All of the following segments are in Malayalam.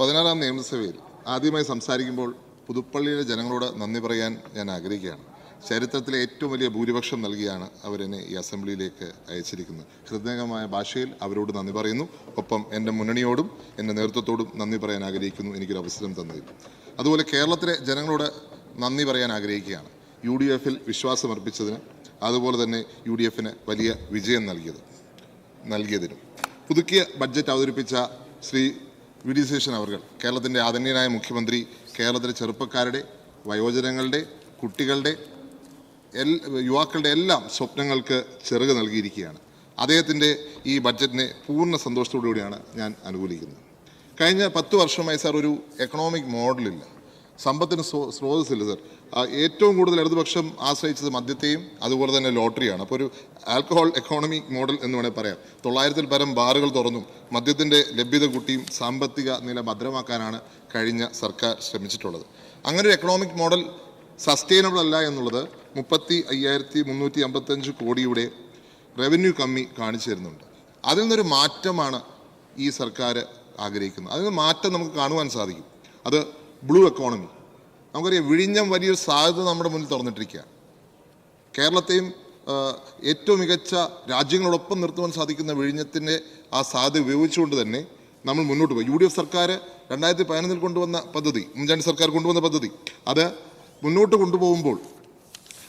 16-ാം നിയമസഭയിൽ ആദ്യമായി സംസാരിക്കുമ്പോൾ പുതുപ്പള്ളിയിലെ ജനങ്ങളോട് നന്ദി പറയാൻ ഞാൻ ആഗ്രഹിക്കുകയാണ്. ചരിത്രത്തിലെ ഏറ്റവും വലിയ ഭൂരിപക്ഷം നൽകിയാണ് അവരെന്നെ ഈ അസംബ്ലിയിലേക്ക് അയച്ചിരിക്കുന്നത്. ഹൃദയമായ ഭാഷയിൽ അവരോട് നന്ദി പറയുന്നു. ഒപ്പം എൻ്റെ മുന്നണിയോടും എൻ്റെ നേതൃത്വത്തോടും നന്ദി പറയാൻ ആഗ്രഹിക്കുന്നു, എനിക്കൊരു അവസരം തന്നതിൽ. അതുപോലെ കേരളത്തിലെ ജനങ്ങളോട് നന്ദി പറയാൻ ആഗ്രഹിക്കുകയാണ്. UDF-ൽ വിശ്വാസമർപ്പിച്ചതിന്, അതുപോലെ തന്നെ UDF-ന് വലിയ വിജയം നൽകിയതിനും. പുതുക്കിയ ബഡ്ജറ്റ് അവതരിപ്പിച്ച ശ്രീ VD സതീശൻ അവർ, കേരളത്തിൻ്റെ ആദരണീയനായ മുഖ്യമന്ത്രി, കേരളത്തിലെ ചെറുപ്പക്കാരുടെ, വയോജനങ്ങളുടെ, കുട്ടികളുടെ, യുവാക്കളുടെ എല്ലാം സ്വപ്നങ്ങൾക്ക് ചിറക് നൽകിയിരിക്കുകയാണ്. അദ്ദേഹത്തിൻ്റെ ഈ ബഡ്ജറ്റിനെ പൂർണ്ണ സന്തോഷത്തോടുകൂടിയാണ് ഞാൻ അനുകൂലിക്കുന്നത്. കഴിഞ്ഞ 10 വർഷമായി സാർ ഒരു എക്കണോമിക് മോഡലില്ല, സമ്പത്തിന് സ്രോതസ്സില്ല സാർ. ഏറ്റവും കൂടുതൽ ഇടതുപക്ഷം ആശ്രയിച്ചത് മദ്യത്തെയും അതുപോലെ തന്നെ ലോട്ടറിയാണ്. അപ്പോൾ ഒരു ആൽക്കഹോൾ എക്കോണമിക് മോഡൽ എന്ന് വേണമെങ്കിൽ പറയാം. 900-ൽ പരം ബാറുകൾ തുറന്നും മദ്യത്തിൻ്റെ ലഭ്യത കൂട്ടിയും സാമ്പത്തിക നില ഭദ്രമാക്കാനാണ് കഴിഞ്ഞ സർക്കാർ ശ്രമിച്ചിട്ടുള്ളത്. അങ്ങനെ ഒരു എക്കണോമിക് മോഡൽ സസ്റ്റൈനബിൾ അല്ല എന്നുള്ളത് 35,355 കോടിയുടെ റവന്യൂ കമ്മി കാണിച്ചു തരുന്നുണ്ട്. അതിൽ നിന്നൊരു മാറ്റമാണ് ഈ സർക്കാർ ആഗ്രഹിക്കുന്നത്. അതിൽ നിന്ന് മാറ്റം നമുക്ക് കാണുവാൻ സാധിക്കും. അത് ബ്ലൂ എക്കോണമി. നമുക്കറിയാം, വിഴിഞ്ഞം വലിയൊരു സാധ്യത നമ്മുടെ മുന്നിൽ തുറന്നിട്ടിരിക്കുകയാണ്. കേരളത്തെയും ഏറ്റവും മികച്ച രാജ്യങ്ങളോടൊപ്പം നിർത്തുവാൻ സാധിക്കുന്ന വിഴിഞ്ഞത്തിൻ്റെ ആ സാധ്യത ഉപയോഗിച്ചുകൊണ്ട് തന്നെ നമ്മൾ മുന്നോട്ട് പോയി. UDF സർക്കാർ 2015-ൽ കൊണ്ടുവന്ന പദ്ധതി, ഉമ്മൻചാണ്ടി സർക്കാർ കൊണ്ടുവന്ന പദ്ധതി, അത് മുന്നോട്ട് കൊണ്ടുപോകുമ്പോൾ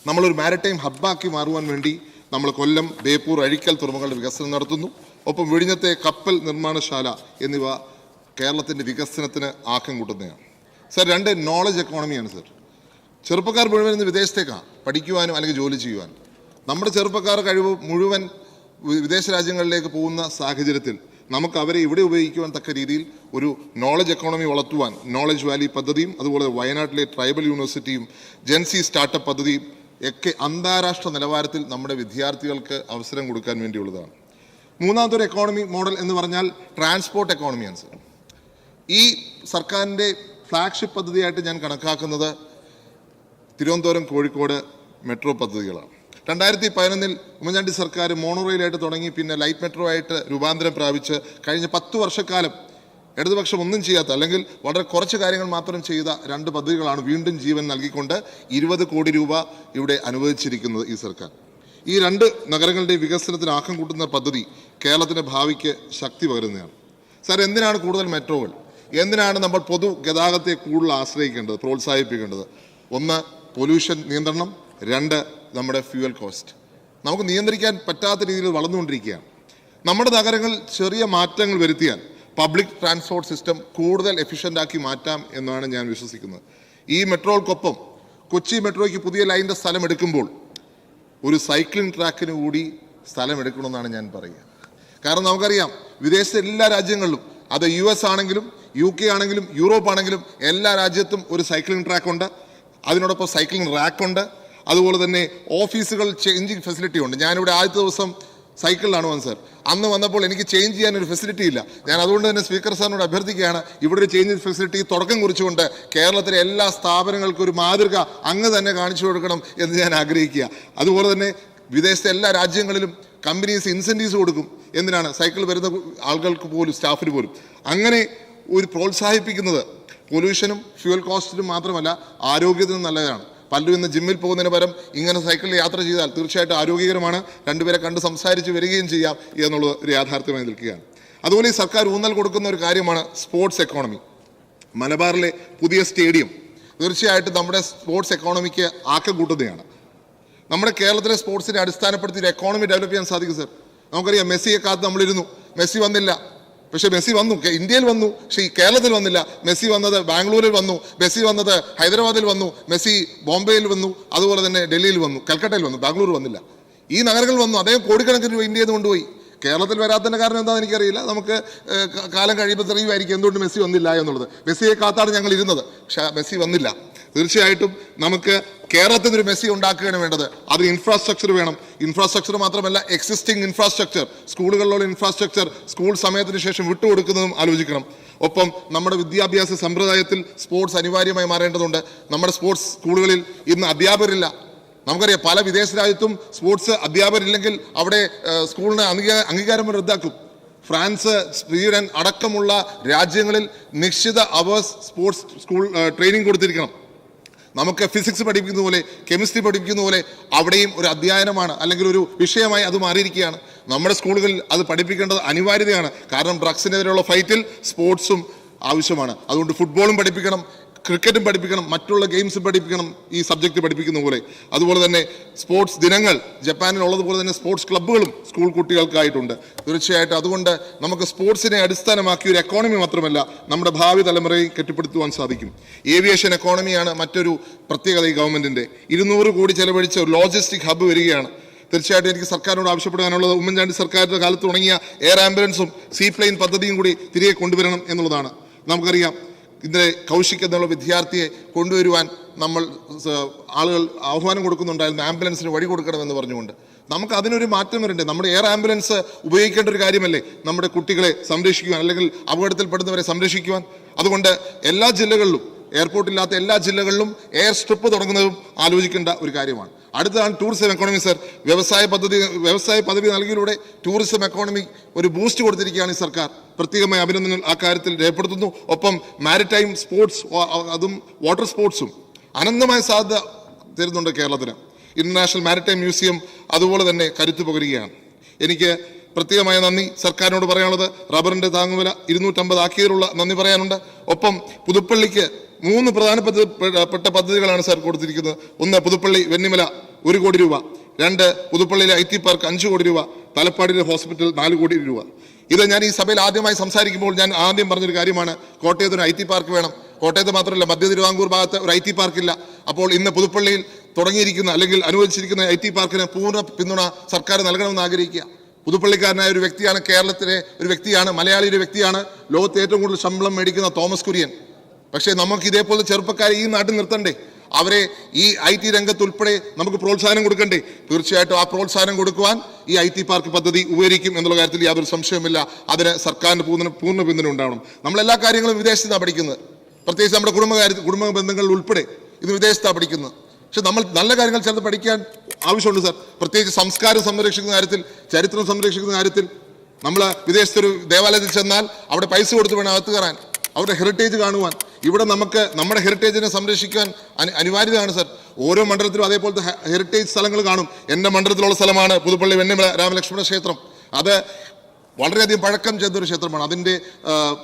നമ്മളൊരു മാരിടൈം ഹബ്ബാക്കി മാറുവാൻ വേണ്ടി നമ്മൾ കൊല്ലം, ബേപ്പൂർ, അഴീക്കൽ തുറമുഖങ്ങളുടെ വികസനം നടത്തുന്നു. ഒപ്പം വിഴിഞ്ഞത്തെ കപ്പൽ നിർമ്മാണശാല എന്നിവ കേരളത്തിൻ്റെ വികസനത്തിന് ആക്കം കൂട്ടുന്നതാണ്. സാർ, 2 നോളജ് എക്കോണമിയാണ് സാർ. ചെറുപ്പക്കാർ മുഴുവൻ ഇന്ന് വിദേശത്തേക്കാണ് പഠിക്കുവാനും അല്ലെങ്കിൽ ജോലി ചെയ്യുവാനും. നമ്മുടെ ചെറുപ്പക്കാർ കഴിവ് മുഴുവൻ വിദേശ രാജ്യങ്ങളിലേക്ക് പോകുന്ന സാഹചര്യത്തിൽ നമുക്ക് അവരെ ഇവിടെ ഉപയോഗിക്കുവാൻ തക്ക രീതിയിൽ ഒരു നോളജ് എക്കോണമി വളർത്തുവാൻ നോളജ് വാലി പദ്ധതിയും, അതുപോലെ വയനാട്ടിലെ ട്രൈബൽ യൂണിവേഴ്സിറ്റിയും ജെൻസി സ്റ്റാർട്ടപ്പ് പദ്ധതിയും ഒക്കെ അന്താരാഷ്ട്ര നിലവാരത്തിൽ നമ്മുടെ വിദ്യാർത്ഥികൾക്ക് അവസരം കൊടുക്കാൻ വേണ്ടിയുള്ളതാണ്. മൂന്നാമതൊരു എക്കോണമി മോഡൽ എന്ന് പറഞ്ഞാൽ ട്രാൻസ്പോർട്ട് എക്കോണമിയാണ് സാർ. ഈ സർക്കാരിൻ്റെ ഫ്ലാഗ്ഷിപ്പ് പദ്ധതിയായിട്ട് ഞാൻ കണക്കാക്കുന്നത് തിരുവനന്തപുരം, കോഴിക്കോട് മെട്രോ പദ്ധതികളാണ്. 2011-ൽ ഉമ്മൻചാണ്ടി സർക്കാർ മോണോറെയിലായിട്ട് തുടങ്ങി, പിന്നെ ലൈറ്റ് മെട്രോ ആയിട്ട് രൂപാന്തരം പ്രാപിച്ച് കഴിഞ്ഞ 10 വർഷക്കാലം ഇടതുപക്ഷം ഒന്നും ചെയ്യാത്ത, അല്ലെങ്കിൽ വളരെ കുറച്ച് കാര്യങ്ങൾ മാത്രം ചെയ്ത 2 പദ്ധതികളാണ് വീണ്ടും ജീവൻ നൽകിക്കൊണ്ട് 20 കോടി രൂപ ഇവിടെ അനുവദിച്ചിരിക്കുന്നത് ഈ സർക്കാർ. ഈ 2 നഗരങ്ങളുടെ വികസനത്തിന് ആക്കം കൂട്ടുന്ന പദ്ധതി കേരളത്തിൻ്റെ ഭാവിക്ക് ശക്തി പകരുന്നതാണ്. സാർ, എന്തിനാണ് കൂടുതൽ മെട്രോകൾ? എന്തിനാണ് നമ്മൾ പൊതുഗതാഗതത്തെ കൂടുതൽ ആശ്രയിക്കേണ്ടത്, പ്രോത്സാഹിപ്പിക്കേണ്ടത്? 1, പൊല്യൂഷൻ നിയന്ത്രണം. 2, നമ്മുടെ ഫ്യൂവൽ കോസ്റ്റ്. നമുക്ക് നിയന്ത്രിക്കാൻ പറ്റാത്ത രീതിയിൽ വളർന്നുകൊണ്ടിരിക്കുകയാണ്. നമ്മുടെ നഗരങ്ങൾ ചെറിയ മാറ്റങ്ങൾ വരുത്തിയാൽ പബ്ലിക് ട്രാൻസ്പോർട്ട് സിസ്റ്റം കൂടുതൽ എഫിഷ്യൻ്റാക്കി മാറ്റാം എന്നാണ് ഞാൻ വിശ്വസിക്കുന്നത്. ഈ മെട്രോകൾക്കൊപ്പം കൊച്ചി മെട്രോയ്ക്ക് പുതിയ ലൈനിൻ്റെ സ്ഥലം എടുക്കുമ്പോൾ ഒരു സൈക്ലിംഗ് ട്രാക്കിന് കൂടി സ്ഥലം എടുക്കണമെന്നാണ് ഞാൻ പറയുക. കാരണം നമുക്കറിയാം, വിദേശത്തെ എല്ലാ രാജ്യങ്ങളിലും, അത് US ആണെങ്കിലും UK ആണെങ്കിലും യൂറോപ്പ് ആണെങ്കിലും, എല്ലാ രാജ്യത്തും ഒരു സൈക്ലിംഗ് ട്രാക്കുണ്ട്. അതിനോടൊപ്പം സൈക്ലിംഗ് റാക്കുണ്ട്. അതുപോലെ തന്നെ ഓഫീസുകൾ ചേഞ്ചിങ് ഫെസിലിറ്റി ഉണ്ട്. ഞാനിവിടെ ആദ്യത്തെ ദിവസം സൈക്കിളിലാണ് വന്നത് സാർ. അന്ന് വന്നപ്പോൾ എനിക്ക് ചേഞ്ച് ചെയ്യാനൊരു ഫെസിലിറ്റി ഇല്ല. ഞാൻ അതുകൊണ്ട് തന്നെ സ്പീക്കർ സാറിനോട് അഭ്യർത്ഥിക്കുകയാണ്, ഇവിടെ ഒരു ചേഞ്ചിങ് ഫെസിലിറ്റി തുടക്കം കുറിച്ചുകൊണ്ട് കേരളത്തിലെ എല്ലാ സ്ഥാപനങ്ങൾക്കും ഒരു മാതൃക അങ്ങ് തന്നെ കാണിച്ചു കൊടുക്കണം എന്ന് ഞാൻ ആഗ്രഹിക്കുക. അതുപോലെ തന്നെ വിദേശത്തെ എല്ലാ രാജ്യങ്ങളിലും കമ്പനീസ് ഇൻസെൻറ്റീവ്സ് കൊടുക്കും. എന്തിനാണ്? സൈക്കിൾ വരുന്ന ആളുകൾക്ക് പോലും, സ്റ്റാഫിന് പോലും. അങ്ങനെ ഒരു പ്രോത്സാഹിപ്പിക്കുന്നത് പൊല്യൂഷനും ഫ്യൂവൽ കോസ്റ്റിനും മാത്രമല്ല, ആരോഗ്യത്തിനും നല്ലതാണ്. പലരും ഇന്ന് ജിമ്മിൽ പോകുന്നതിന് പകരം ഇങ്ങനെ സൈക്കിളിൽ യാത്ര ചെയ്താൽ തീർച്ചയായിട്ടും ആരോഗ്യകരമാണ്. 2 പേരെ കണ്ട് സംസാരിച്ച് വരികയും ചെയ്യാം എന്നുള്ളത് ഒരു യാഥാർത്ഥ്യമായി നിൽക്കുകയാണ്. അതുപോലെ ഈ സർക്കാർ ഊന്നൽ കൊടുക്കുന്ന ഒരു കാര്യമാണ് സ്പോർട്സ് എക്കോണമി. മലബാറിലെ പുതിയ സ്റ്റേഡിയം തീർച്ചയായിട്ടും നമ്മുടെ സ്പോർട്സ് എക്കോണമിക്ക് ആക്കം കൂട്ടുന്നതാണ്. നമ്മുടെ കേരളത്തിലെ സ്പോർട്സിനെ അടിസ്ഥാനപ്പെടുത്തി ഒരു എക്കോണമി ഡെവലപ്പ് ചെയ്യാൻ സാധിക്കും സാർ. നമുക്കറിയാം, മെസ്സിയെ കാത്ത് നമ്മളിരുന്നു, മെസ്സി വന്നില്ല. പക്ഷേ മെസ്സി വന്നു, ഇന്ത്യയിൽ വന്നു, പക്ഷേ ഈ കേരളത്തിൽ വന്നില്ല. മെസ്സി വന്നത് ബാംഗ്ലൂരിൽ വന്നു, മെസ്സി വന്നത് ഹൈദരാബാദിൽ വന്നു, മെസ്സി ബോംബെയിൽ വന്നു, അതുപോലെ തന്നെ ഡൽഹിയിൽ വന്നു, കൽക്കട്ടയിൽ വന്നു, ബാംഗ്ലൂർ വന്നില്ല. ഈ നഗരങ്ങളിൽ വന്നു. അദ്ദേഹം കോടിക്കണക്കിന് രൂപ ഇന്ത്യയിൽ നിന്ന് കൊണ്ടുപോയി. കേരളത്തിൽ വരാത്തതിൻ്റെ കാരണം എന്താണെന്ന് എനിക്കറിയില്ല. നമുക്ക് കാലം കഴിയുമ്പോൾ തെളിയുമായിരിക്കും എന്തുകൊണ്ട് മെസ്സി വന്നില്ല എന്നുള്ളത്. മെസ്സിയെ കാത്താണ് ഞങ്ങൾ ഇരുന്നത്, പക്ഷേ മെസ്സി വന്നില്ല. തീർച്ചയായിട്ടും നമുക്ക് കേരളത്തിനൊരു മെസ്സി ഉണ്ടാക്കുകയാണ് വേണ്ടത്. അതിന് ഇൻഫ്രാസ്ട്രക്ചർ വേണം. ഇൻഫ്രാസ്ട്രക്ചർ മാത്രമല്ല, എക്സിസ്റ്റിംഗ് ഇൻഫ്രാസ്ട്രക്ചർ, സ്കൂളുകളിലുള്ള ഇൻഫ്രാസ്ട്രക്ചർ സ്കൂൾ സമയത്തിന് ശേഷം വിട്ടുകൊടുക്കുന്നതും ആലോചിക്കണം. ഒപ്പം നമ്മുടെ വിദ്യാഭ്യാസ സമ്പ്രദായത്തിൽ സ്പോർട്സ് അനിവാര്യമായി മാറേണ്ടതുണ്ട്. നമ്മുടെ സ്പോർട്സ് സ്കൂളുകളിൽ ഇന്ന് അധ്യാപകരില്ല. നമുക്കറിയാം, പല വിദേശ രാജ്യത്തും സ്പോർട്സ് അധ്യാപകരില്ലെങ്കിൽ അവിടെ സ്കൂളിന് അംഗീകാരം റദ്ദാക്കും. ഫ്രാൻസ്, സ്വീഡൻ അടക്കമുള്ള രാജ്യങ്ങളിൽ നിശ്ചിത അവേഴ്സ് സ്പോർട്സ് സ്കൂൾ ട്രെയിനിങ് കൊടുത്തിരിക്കണം. നമുക്ക് ഫിസിക്സ് പഠിപ്പിക്കുന്ന പോലെ, കെമിസ്ട്രി പഠിപ്പിക്കുന്ന പോലെ അവിടെയും ഒരു അധ്യയനമാണ്, അല്ലെങ്കിൽ ഒരു വിഷയമായി അത് മാറിയിരിക്കുകയാണ്. നമ്മുടെ സ്കൂളുകളിൽ അത് പഠിപ്പിക്കേണ്ടത് അനിവാര്യതയാണ്. കാരണം ഡ്രഗ്സിനെതിരെയുള്ള ഫൈറ്റിൽ സ്പോർട്സും ആവശ്യമാണ്. അതുകൊണ്ട് ഫുട്ബോളും പഠിപ്പിക്കണം, ക്രിക്കറ്റും പഠിപ്പിക്കണം, മറ്റുള്ള ഗെയിംസും പഠിപ്പിക്കണം, ഈ സബ്ജക്റ്റ് പഠിപ്പിക്കുന്ന പോലെ. അതുപോലെ തന്നെ സ്പോർട്സ് ദിനങ്ങൾ ജപ്പാനിലുള്ളതുപോലെ തന്നെ സ്പോർട്സ് ക്ലബ്ബുകളും സ്കൂൾ കുട്ടികൾക്കായിട്ടുണ്ട്. തീർച്ചയായിട്ടും അതുകൊണ്ട് നമുക്ക് സ്പോർട്സിനെ അടിസ്ഥാനമാക്കി ഒരു എക്കോണമി മാത്രമല്ല, നമ്മുടെ ഭാവി തലമുറയെ കെട്ടിപ്പടുത്തുവാൻ സാധിക്കും. ഏവിയേഷൻ എക്കോണമിയാണ് മറ്റൊരു പ്രത്യേകത ഈ ഗവൺമെന്റിന്റെ. 200 കോടി ചെലവഴിച്ച ഒരു ലോജിസ്റ്റിക് ഹബ്ബ് വരികയാണ്. തീർച്ചയായിട്ടും എനിക്ക് സർക്കാരിനോട് ആവശ്യപ്പെടാനുള്ളത് ഉമ്മൻചാണ്ടി സർക്കാരിന്റെ കാലത്ത് തുടങ്ങിയ എയർ ആംബുലൻസും സീപ്ലെയിൻ പദ്ധതിയും കൂടി തിരികെ കൊണ്ടുവരണം എന്നുള്ളതാണ്. നമുക്കറിയാം, ഇതിനെ കൗശിക് എന്നുള്ള വിദ്യാർത്ഥിയെ കൊണ്ടുവരുവാൻ നമ്മൾ ആളുകൾ ആഹ്വാനം കൊടുക്കുന്നുണ്ടായിരുന്നു, ആംബുലൻസിന് വഴി കൊടുക്കണമെന്ന് പറഞ്ഞുകൊണ്ട്. നമുക്ക് അതിനൊരു മാറ്റം വരണ്ടേ? നമ്മുടെ എയർ ആംബുലൻസ് ഉപയോഗിക്കേണ്ട ഒരു കാര്യമല്ലേ നമ്മുടെ കുട്ടികളെ സംരക്ഷിക്കുവാൻ, അല്ലെങ്കിൽ അപകടത്തിൽപ്പെടുന്നവരെ സംരക്ഷിക്കുവാൻ. അതുകൊണ്ട് എല്ലാ ജില്ലകളിലും, എയർപോർട്ടില്ലാത്ത എല്ലാ ജില്ലകളിലും എയർ സ്ട്രിപ്പ് തുടങ്ങുന്നതും ആലോചിക്കേണ്ട ഒരു കാര്യമാണ്. അടുത്തതാണ് ടൂറിസം എക്കോണമി. സർ, വ്യവസായ പദ്ധതി നൽകിയതിലൂടെ ടൂറിസം എക്കോണമി ഒരു ബൂസ്റ്റ് കൊടുത്തിരിക്കുകയാണ് ഈ സർക്കാർ. പ്രത്യേകമായ അഭിനന്ദനങ്ങൾ ആ കാര്യത്തിൽ രേഖപ്പെടുത്തുന്നു. ഒപ്പം മാരിടൈം സ്പോർട്സ്, അതും വാട്ടർ സ്പോർട്സും അനന്തമായ സാധ്യത തരുന്നുണ്ട് കേരളത്തിന്. ഇന്റർനാഷണൽ മാരിടൈം മ്യൂസിയം അതുപോലെ തന്നെ കരുത്തു പകരുകയാണ്. എനിക്ക് പ്രത്യേകമായ നന്ദി സർക്കാരിനോട് പറയാനുള്ളത്, റബ്ബറിന്റെ താങ്ങുവില 250 ആക്കിയതിലുള്ള നന്ദി പറയാനുണ്ട്. ഒപ്പം പുതുപ്പള്ളിക്ക് 3 പ്രധാനപ്പെട്ട പദ്ധതികളാണ് സാർ കൊടുത്തിരിക്കുന്നത്. 1, പുതുപ്പള്ളി വെന്നിമല 1 കോടി രൂപ. 2, പുതുപ്പള്ളിയിലെ IT പാർക്ക് 5 കോടി രൂപ. തലപ്പാടിയിലെ ഹോസ്പിറ്റൽ 4 കോടി രൂപ. ഇത് ഞാൻ ഈ സഭയിൽ ആദ്യമായി സംസാരിക്കുമ്പോൾ ഞാൻ ആദ്യം പറഞ്ഞൊരു കാര്യമാണ്, കോട്ടയത്ത് ഒരു IT പാർക്ക് വേണം. കോട്ടയത്ത് മാത്രമല്ല, മധ്യ തിരുവിതാംകൂർ ഭാഗത്ത് ഒരു IT പാർക്കില്ല. അപ്പോൾ ഇന്ന് പുതുപ്പള്ളിയിൽ തുടങ്ങിയിരിക്കുന്ന അല്ലെങ്കിൽ അനുവദിച്ചിരിക്കുന്ന IT പാർക്കിന് പൂർണ്ണ പിന്തുണ സർക്കാർ നൽകണമെന്ന് ആഗ്രഹിക്കുക. പുതുപ്പള്ളിക്കാരനായ ഒരു വ്യക്തിയാണ്, കേരളത്തിലെ ഒരു വ്യക്തിയാണ്, മലയാളിയുടെ വ്യക്തിയാണ്, ലോകത്ത് ഏറ്റവും കൂടുതൽ ശമ്പളം മേടിക്കുന്ന തോമസ് കുര്യൻ. പക്ഷേ നമുക്ക് ഇതേപോലെ ചെറുപ്പക്കാരെ ഈ നാട്ടിൽ നിർത്തണ്ടേ? അവരെ ഈ IT രംഗത്ത് ഉൾപ്പെടെ നമുക്ക് പ്രോത്സാഹനം കൊടുക്കണ്ടേ? തീർച്ചയായിട്ടും ആ പ്രോത്സാഹനം കൊടുക്കുവാൻ ഈ IT പാർക്ക് പദ്ധതി ഉപകരിക്കും എന്നുള്ള കാര്യത്തിൽ യാതൊരു സംശയവുമില്ല. അതിന് സർക്കാരിന് പൂർണ്ണ പിന്തുണ ഉണ്ടാവണം. നമ്മളെല്ലാ കാര്യങ്ങളും വിദേശത്താണ് പഠിക്കുന്നത്, പ്രത്യേകിച്ച് നമ്മുടെ കുടുംബ ബന്ധങ്ങളിൽ ഉൾപ്പെടെ ഇത് വിദേശത്താണ് പഠിക്കുന്നത്. പക്ഷെ നമ്മൾ നല്ല കാര്യങ്ങൾ ചേർത്ത് പഠിക്കാൻ ആവശ്യമുണ്ട് സാർ. പ്രത്യേകിച്ച് സംസ്കാരം സംരക്ഷിക്കുന്ന കാര്യത്തിൽ, ചരിത്രം സംരക്ഷിക്കുന്ന കാര്യത്തിൽ. നമ്മൾ വിദേശത്തൊരു ദേവാലയത്തിൽ ചെന്നാൽ അവിടെ പൈസ കൊടുത്ത് വേണം അകത്ത് കയറാൻ, അവരുടെ ഹെറിറ്റേജ് കാണുവാൻ. ഇവിടെ നമുക്ക് നമ്മുടെ ഹെറിറ്റേജിനെ സംരക്ഷിക്കാൻ അനിവാര്യതയാണ് സാർ. ഓരോ മണ്ഡലത്തിലും അതേപോലത്തെ ഹെറിറ്റേജ് സ്ഥലങ്ങൾ കാണും. എൻ്റെ മണ്ഡലത്തിലുള്ള സ്ഥലമാണ് പുതുപ്പള്ളി വെന്നിമല രാമലക്ഷ്മണ ക്ഷേത്രം. അത് വളരെയധികം പഴക്കം ചെന്നൊരു ക്ഷേത്രമാണ്. അതിൻ്റെ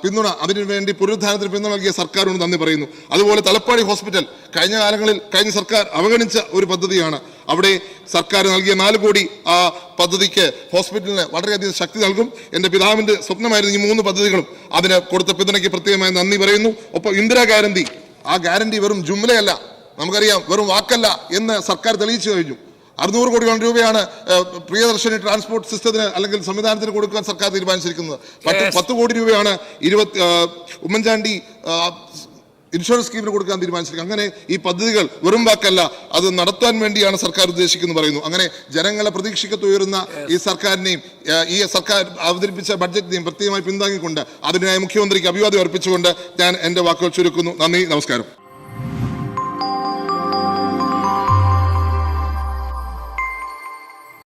പിന്തുണ, അതിനുവേണ്ടി പുനരുദ്ധാരണത്തിന് പിന്തുണ നൽകിയ സർക്കാരിനോട് നന്ദി പറയുന്നു. അതുപോലെ തലപ്പാടി ഹോസ്പിറ്റൽ കഴിഞ്ഞ സർക്കാർ അവഗണിച്ച ഒരു പദ്ധതിയാണ്. അവിടെ സർക്കാർ നൽകിയ 4 കോടി ആ പദ്ധതിക്ക്, ഹോസ്പിറ്റലിന് വളരെയധികം ശക്തി നൽകും. എൻ്റെ പിതാവിൻ്റെ സ്വപ്നമായിരുന്നു ഈ 3 പദ്ധതികളും. അതിന് കൊടുത്ത പിന്തുണയ്ക്ക് പ്രത്യേകമായി നന്ദി പറയുന്നു. ഒപ്പം ഇന്ദിരാ ഗ്യാരണ്ടി, ആ ഗ്യാരണ്ടി വെറും ജുംലയല്ല, നമുക്കറിയാം, വെറും വാക്കല്ല എന്ന് സർക്കാർ തെളിയിച്ചു കഴിഞ്ഞു. 600 കോടി രൂപയാണ് പ്രിയദർശിനി ട്രാൻസ്പോർട്ട് സിസ്റ്റത്തിന് അല്ലെങ്കിൽ സംവിധാനത്തിന് കൊടുക്കാൻ സർക്കാർ തീരുമാനിച്ചിരിക്കുന്നത്. 10 കോടി രൂപയാണ് ഉമ്മൻചാണ്ടി ഇൻഷുറൻസ് സ്കീമിന് കൊടുക്കാൻ തീരുമാനിച്ചിരിക്കുന്നത്. അങ്ങനെ ഈ പദ്ധതികൾ വെറും വാക്കല്ല, അത് നടത്താൻ വേണ്ടിയാണ് സർക്കാർ ഉദ്ദേശിക്കുന്നത് പറയുന്നു. അങ്ങനെ ജനങ്ങളെ പ്രതീക്ഷയ്ക്കത്തുയരുന്ന ഈ സർക്കാരിനെയും ഈ സർക്കാർ അവതരിപ്പിച്ച ബഡ്ജറ്റിനെയും പ്രത്യേകമായി പിന്താങ്ങിക്കൊണ്ട് അതിനായി മുഖ്യമന്ത്രിക്ക് അഭിവാദ്യം അർപ്പിച്ചുകൊണ്ട് ഞാൻ എൻ്റെ വാക്കുകൾ ചുരുക്കുന്നു. നന്ദി, നമസ്കാരം.